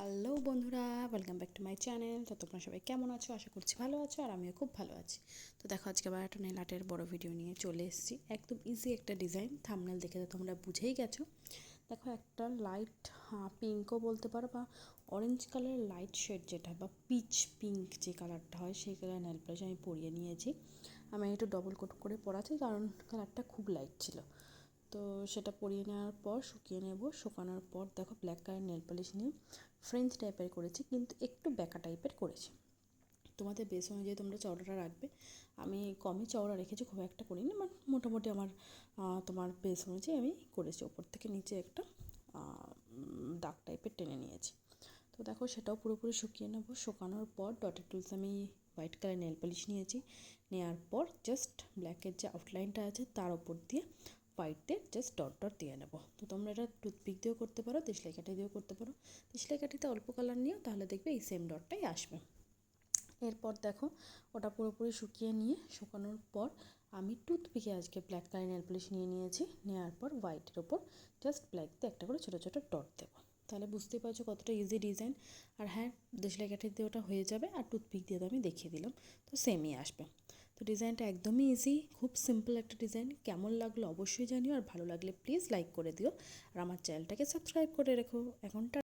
Hello বন্ধুরা, welcome back to my channel. তো তোমরা সবাই কেমন আছো? আশা করছি ভালো আছো, আর আমিও খুব ভালো আছি। তো দেখো, আজকে আবার একটা নেল আর্টের বড় ভিডিও নিয়ে চলে এসেছি। একদম ইজি একটা ডিজাইন, থাম্বনেল দেখে তো তোমরা বুঝেই গেছো। দেখো, একটা লাইট পিঙ্কও বলতে পারো, বা অরেঞ্জ কালারের লাইট শেড যেটা, বা পিচ পিঙ্ক যে কালারটা হয়, সেই কালার নেল পলিশ আমি পরিয়ে নিয়েছি। আমি একটু ডবল কোট করে পরাছি, কারণ কালারটা খুব লাইট ছিল। তো সেটা পরিয়ে নেওয়ার পর শুকিয়ে নেব। শুকানোর পর দেখো, ব্ল্যাক কালার নেল পলিশ নিয়ে ফ্রেঞ্চ টাইপের করেছি, কিন্তু একটু ব্যাকা টাইপের করেছি। তোমাদের বেস অনুযায়ী তোমরা চওড়াটা রাখবে। আমি কমই চওড়া রেখেছি, খুব একটা করিনি, বাট মোটামুটি আমার তোমার বেস অনুযায়ী আমি করেছি। ওপর থেকে নিচে একটা দাগ টাইপের টেনে নিয়েছি। তো দেখো, সেটাও পুরোপুরি শুকিয়ে নেব। শুকানোর পর ডটেড টুলস আমি হোয়াইট কালার নেল পলিশ নিয়েছি। নেওয়ার পর জাস্ট ব্ল্যাকের যে আউটলাইনটা আছে তার ওপর দিয়ে হোয়াইটে জাস্ট ডট ডট দিয়ে নেবো। তো তোমরা এটা টুথপিক দিয়েও করতে পারো, দেশলাই কাঠি দিয়েও করতে পারো। দেশলাই কাঠিতে অল্প কালার নিও, তাহলে দেখবে এই সেম ডটটাই আসবে। এরপর দেখো, ওটা পুরোপুরি শুকিয়ে নিয়ে, শুকানোর পর আমি টুথপিকে আজকে ব্ল্যাক কালার নেল পলিশ নিয়ে নিয়েছি। নেওয়ার পর হোয়াইটের ওপর জাস্ট ব্ল্যাক দিয়ে একটা করে ছোটো ছোটো ডট দেবো। তাহলে বুঝতেই পারছো কতটা ইজি ডিজাইন। আর হ্যাঁ, দেশলাই কাঠির দিয়ে ওটা হয়ে যাবে, আর টুথপিক দিয়ে তো আমি দেখিয়ে দিলাম, তো সেমই আসবে। তো ডিজাইনটা একদমই ইজি, খুব সিম্পল একটা ডিজাইন। কেমন লাগলো অবশ্যই জানিও, আর ভালো লাগলে প্লিজ লাইক করে দিও, আর আমার চ্যানেলটাকে সাবস্ক্রাইব করে রেখো। এখন